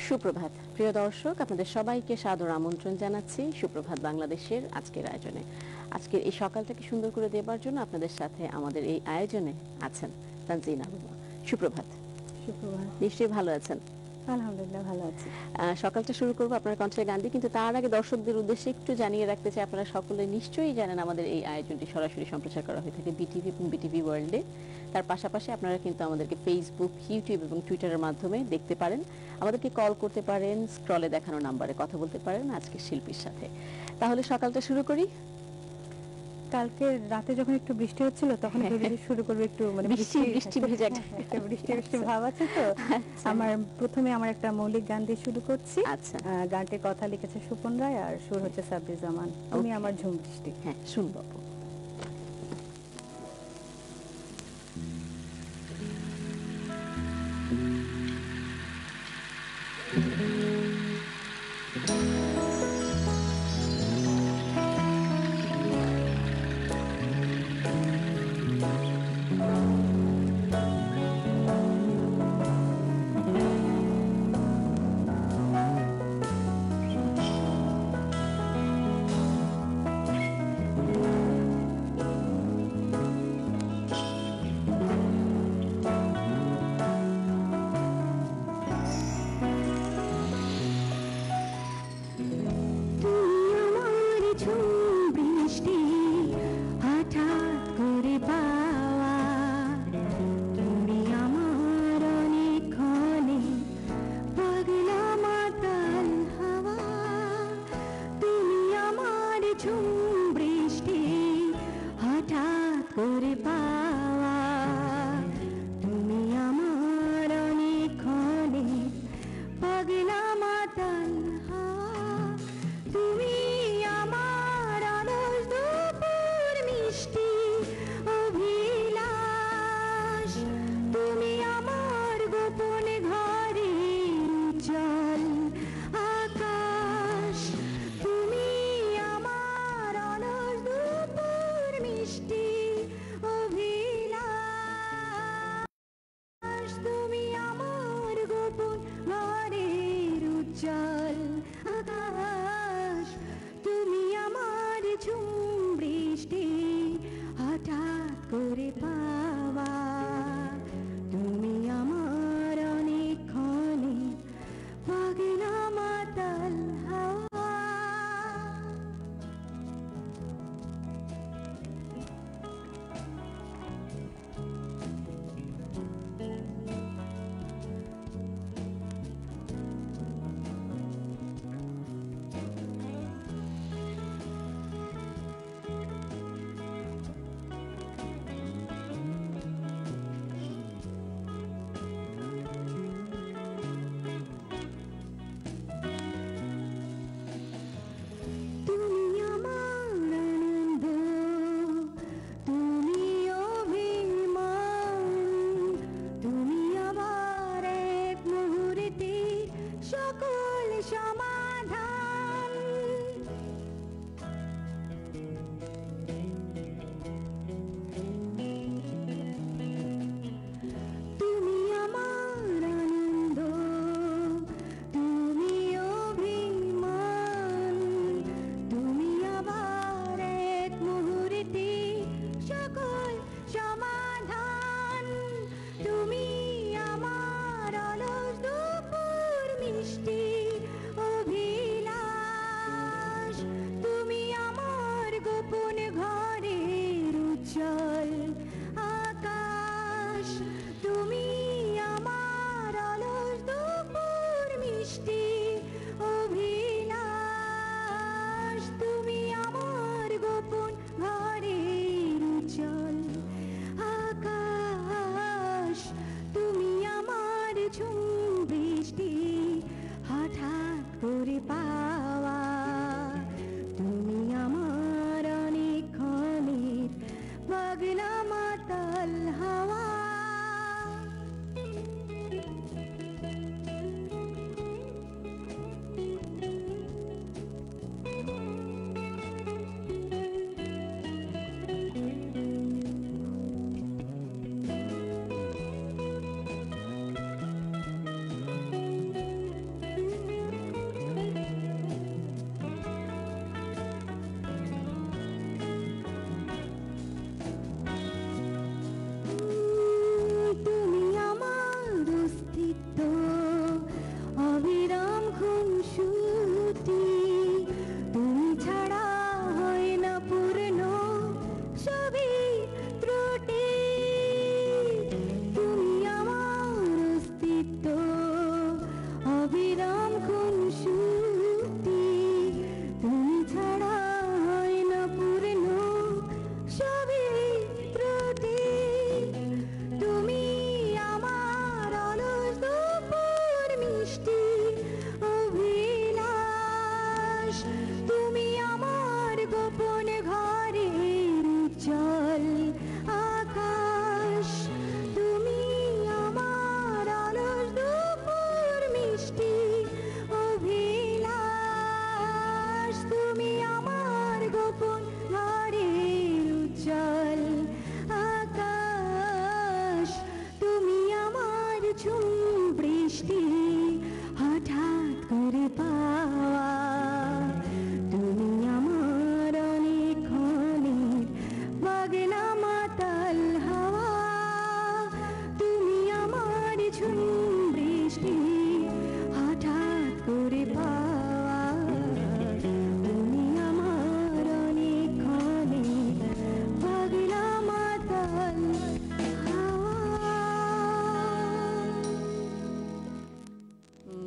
সুপ্রভাত প্রিয় দর্শক, আপনাদের সবাইকে সাদর আমন্ত্রণ জানাচ্ছি সুপ্রভাত বাংলাদেশের আজকের আয়োজনে। আজকের এই সকালটাকে সুন্দর করে দেবার জন্য আপনাদের সাথে আমাদের এই আয়োজনে আছেন তানজিন আলমা। সুপ্রভাত। সুপ্রভাত। নিশ্চয়ই ভালো আছেন? আলহামদুলিল্লাহ ভালো আছি। সকালটা শুরু করবো আপনার কণ্ঠের গান দিয়ে, কিন্তু তার আগে দর্শকদের উদ্দেশ্যে একটু জানিয়ে রাখতে চাই, আপনারা সকলে নিশ্চয়ই জানেন আমাদের এই আয়োজনটি সরাসরি সম্প্রচার করা হয়ে থাকে বিটিভি এবং বিটিভি ওয়ার্ল্ডে। তার পাশাপাশি আপনারা কিন্তু আমাদেরকে ফেসবুক, ইউটিউব এবং টুইটারের মাধ্যমে দেখতে পারেন। আমাদেরকে কল করতে পারেন, স্ক্রলে দেখানো নাম্বারে কথা বলতে পারেন আজকের শিল্পীর সাথে। তাহলে সকালটা শুরু করি। কালকে রাতে যখন একটু বৃষ্টি হচ্ছিল তখন শুরু করবে একটু মানে বৃষ্টি ভেজা একটা বৃষ্টি ভাব আছে তো। প্রথমে আমার একটা মৌলিক গান দিয়ে শুরু করছি। আচ্ছা, গানটির কথা লিখেছে সুপন রায় আর সুর হচ্ছে সাব্বির জামান। তুমি আমার ঝুম বৃষ্টি। হ্যাঁ, শুনবো।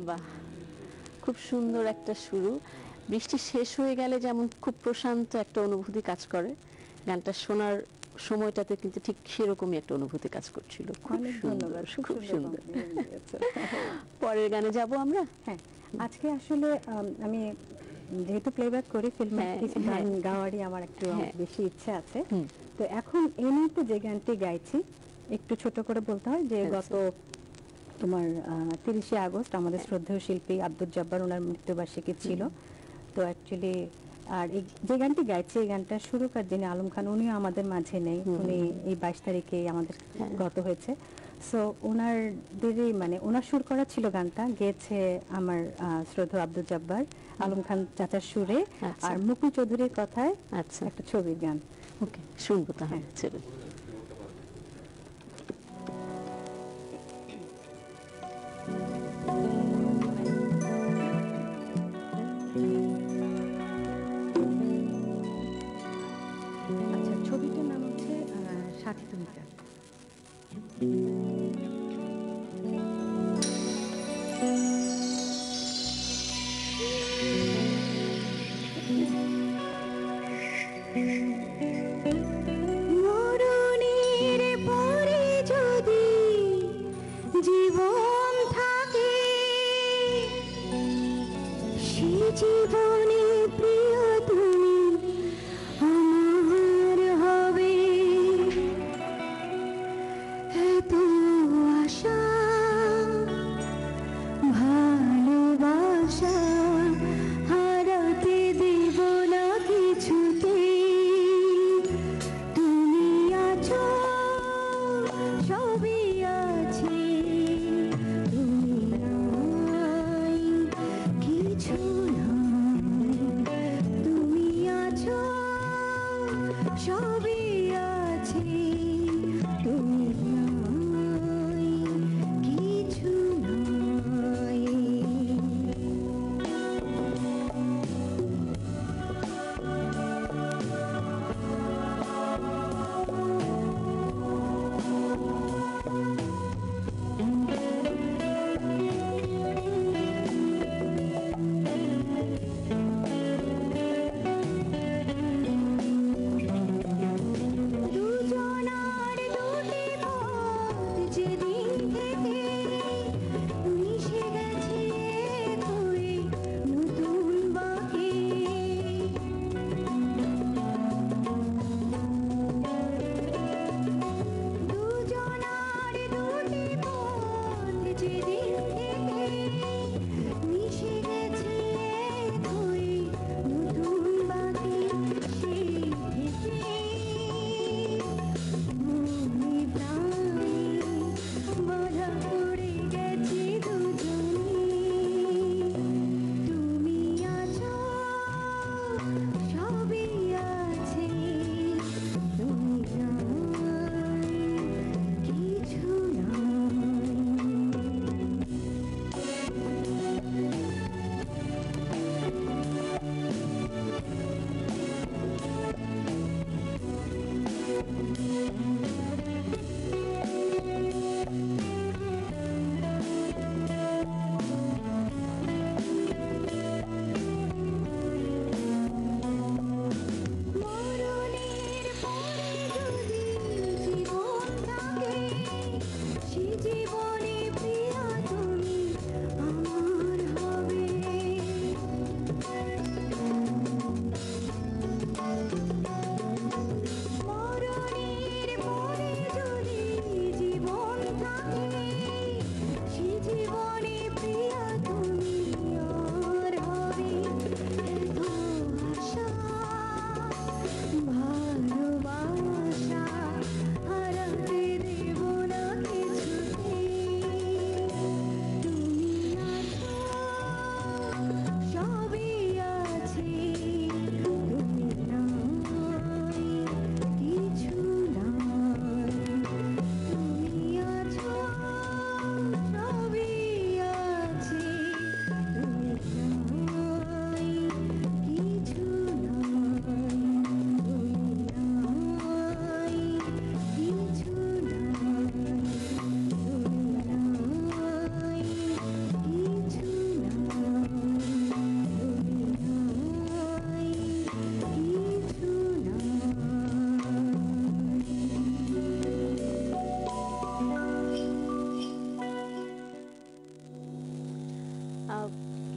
বাহ, খুব সুন্দর একটা শুরু। বৃষ্টি শেষ হয়ে গেলে যেমন খুব প্রশান্ত একটা অনুভূতি কাজ করে, গানটা শোনার সময়টাতে কিন্তু ঠিক সেরকমই একটা অনুভূতি কাজ করছিল। খুব অনেক সুন্দর, ধন্যবাদ, খুব সুন্দর। compliment দিয়েছো। পরের গানে যাব আমরা। হ্যাঁ, আজকে আসলে আমি যেহেতু প্লেব্যাক করি, ফিল্মে হ্যাঁ, কিছু গান হ্যাঁ। গাওয়ারই আমার একটু হ্যাঁ। বেশি ইচ্ছা আছে। হুম। তো এখন এই মুহূর্তে যে গানটি গাইছি, একটু ছোট করে বলতে হয় যে আচ্ছা। গত তোমার 30শে আগস্ট আমাদের শ্রদ্ধেয় শিল্পী আব্দুল জব্বার ওনার মৃত্যুবার্ষিকী ছিল। তো অ্যাকচুয়ালি আর যে গানটি গাইছি, এই গানটা সুরকার যিনি আলম খান, উনিও আমাদের মাঝে নেই। উনি এই 22 তারিখে আমাদের গত হয়েছে। সো ওনারদেরই মানে ওনার সুর করা ছিল গানটা, গেয়েছে আমার শ্রদ্ধেয় আব্দুল জব্বার, আলম খান চাচার সুরে আচ্ছা। আর মুকুল চৌধুরীর কথায় আচ্ছা, একটা ছবির গান। ওকে, শুনবো তাহলে। চলো। আচ্ছা, ছবিটার নাম হচ্ছে সাথী তুমি কার। মরণের পরে যদি জীবন থাকে, সে জীবনে প্রিয় তুমি আমার হবে। এত আশা ভালোবাসা হারাতে দেব না কিছুতেই। তুমি আছো, সবই আছে, তুমি নাই, কিছু নাই।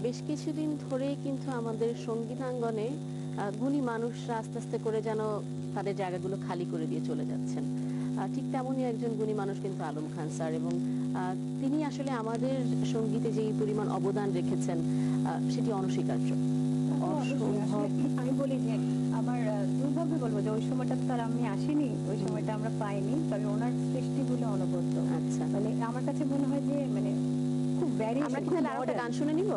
বেশ কিছুদিন ধরেই কিন্তু আমাদের সঙ্গীতাঙ্গনে গুণী মানুষরা আস্তে আস্তে করে যেন তাদের জায়গাগুলো খালি করে দিয়ে চলে যাচ্ছেন। ঠিক তেমনই একজন গুণী মানুষ কিন্তু আলম খান স্যার, এবং তিনি আসলে আমাদের সঙ্গীতে যেই পরিমাণ অবদান রেখেছেন সেটি অনস্বীকার্য। অবশ্যই, আসলে আমি বলি যে আমার দুর্ভাগ্য বলবো যে ওই সময়টা তো আর আমি আসিনি, ওই সময়টা আমরা পাইনি, তবে ওনার সৃষ্টিগুলো অনবদ্য। আচ্ছা, মানে আমার কাছে মনে হয় যে মানে খুব আমরা কি তাহলে আরো একটা গান শুনে নিব?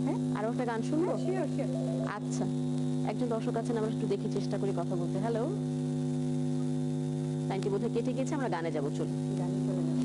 হ্যাঁ, আরো একটা গান শুনবো? Sure sure. আচ্ছা, একজন দর্শক আছেন, আমরা একটু দেখি, চেষ্টা করি কথা বলতে। হ্যালো, লাইনটি বোধহয় কেটে গেছে, আমরা গানে যাবো, চলুন। গান চলে যাবে।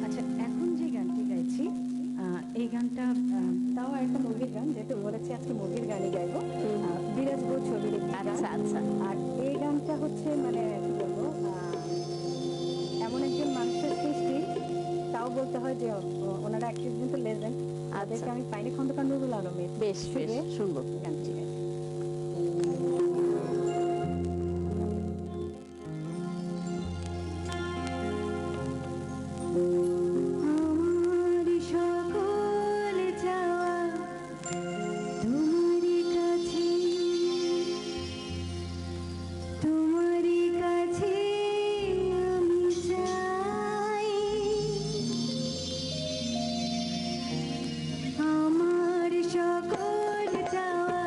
আচ্ছা, এখন যে গানটি গাইছি এই গানটা তাও একটা মুভির গান, যেহেতু বলেছি আজকে মুভির গানই গাইবো। বিরাজ বউ ছবির একটি গান। আচ্ছা আচ্ছা, আর এই গানটা হচ্ছে মানে কি বলবো, এমন একজন মানুষের সৃষ্টি, তাও বলতে হয় যে ওনারা একজন তো লেজেন্ড, তাদেরকে আমি পাইনি, খন্দকার নুরুল আলমের বেশ বেশ, সুরে শুনবো। গানটি গাইছি। আমার সকল চাওয়া তোমারই কাছে, তোমারই কাছে আমি চাই। আমার সকল চাওয়া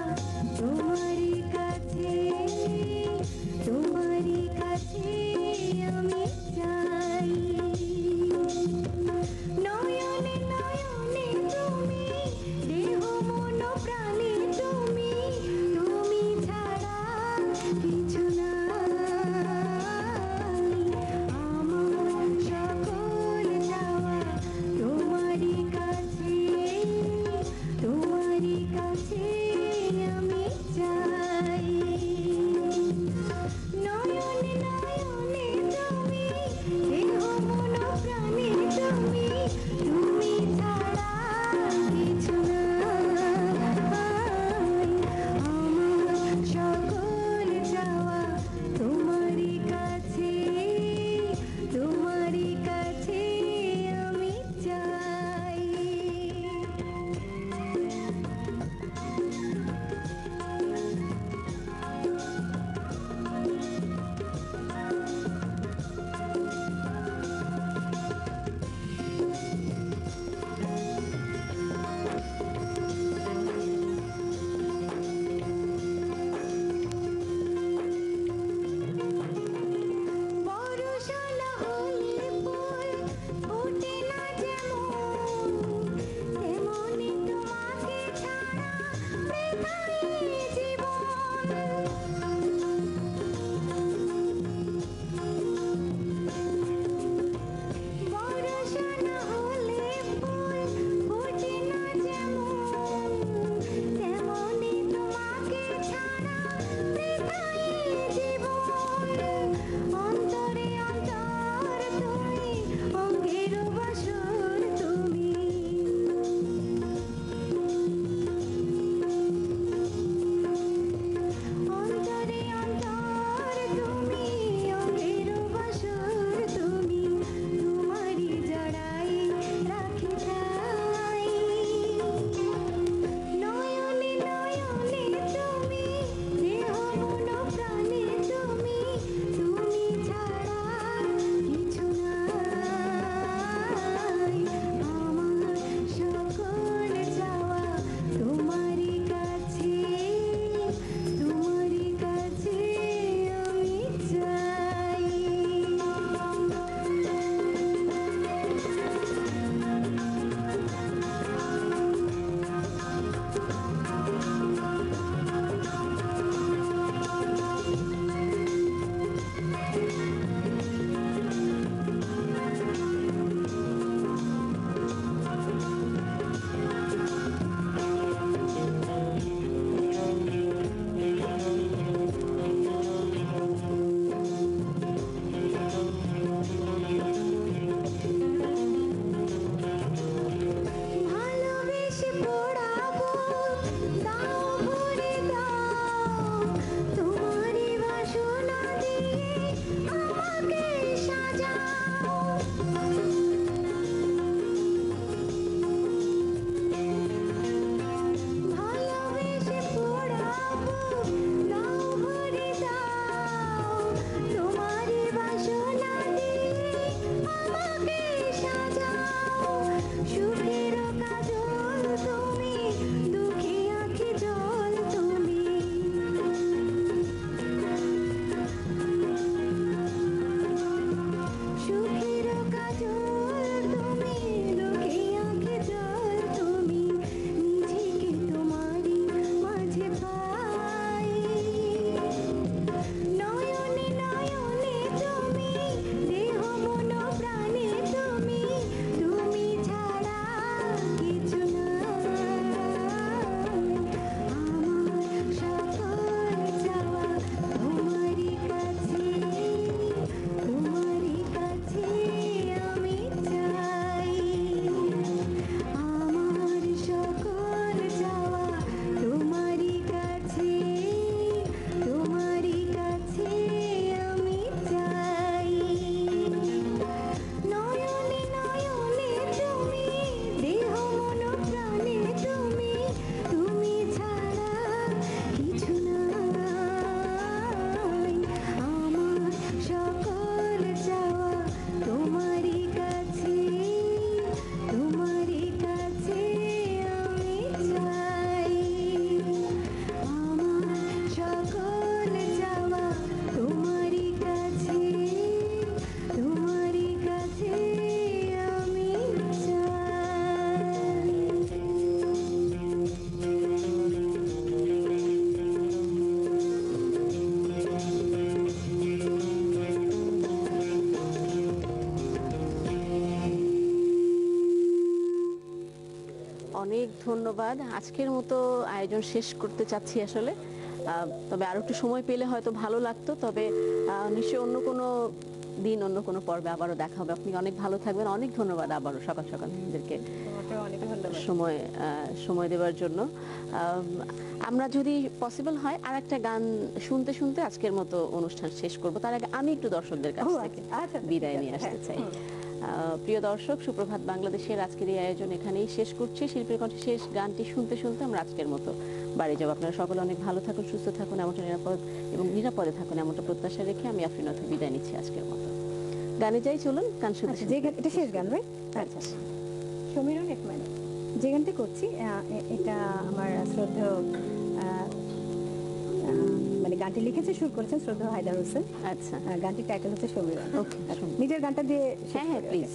অনেক ধন্যবাদ। আজকের মতো আয়োজন শেষ করতে চাচ্ছি আসলে, তবে আরো একটু সময় পেলে হয়তো ভালো লাগতো। তবে নিশ্চয়ই অন্য কোনো দিন অন্য কোনো পর্বে আবারও দেখা হবে। আপনি অনেক ভালো থাকবেন। অনেক ধন্যবাদ আবারও সকাল সকাল আমাদেরকে তোমাকেও অনেক ধন্যবাদ। সময় দেওয়ার জন্য। আমরা যদি পসিবল হয় আর একটা গান শুনতে শুনতে আজকের মতো অনুষ্ঠান শেষ করব। তার আগে আমি একটু দর্শকদের কাছ থেকে বিদায় নিয়ে আসতে চাই। প্রিয় দর্শক, সুপ্রভাত বাংলাদেশের আজকের এই আয়োজন এখানেই শেষ করছি। শিল্পীর কণ্ঠে শেষ গানটি শুনতে শুনতে আমরা আজকের মতো বাড়ি যাব। আপনারা সকলে অনেক ভালো থাকুন, সুস্থ থাকুন, এমনটা নিরাপদে থাকুন এমনটা প্রত্যাশা রেখে আমি আফরিন অথৈ বিদায় নিচ্ছি আজকের মতো। গানে যাই, চলুন গান শুনতে আচ্ছা, যে গান, এটা শেষ গান রাইট? আচ্ছা, সমীরণ এক মিনিট। যে গানটি করছি এটা আমার শ্রদ্ধেয় মানে গানটি লিখেছে, সুর করেছেন শ্রদ্ধেয় হায়দার হোসেন। আচ্ছা, গানটির টাইটেল হচ্ছে সমীরণ। ওকে, নিজের গানটা দিয়ে হ্যাঁ হ্যাঁ প্লিজ।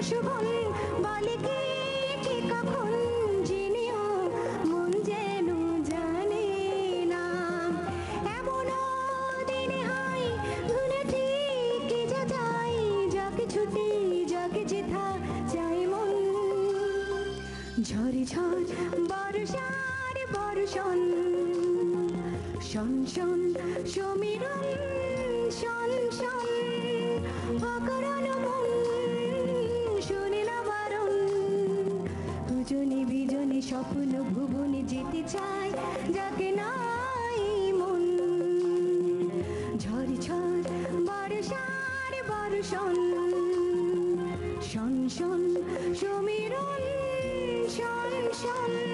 শোভন বলে কি ঠিক কখন যিনিও মন যেন জানে না এমনও দিনে হয় ধুনে ঠিক যা যায় যাকে ছুটি যাকে যেথা চাই মন ঝরে ঝড় বর্ষার বর্ষণ শন শন সমীরণ শন শন অকরণ মন শুনে না বারণ দুজনে বিজনে স্বপ্ন ভুবনে যেতে চায় যাকে নাই মন ঝড় ঝড় বর্ষার বর্ষণ শন শন সমীরণ শন শন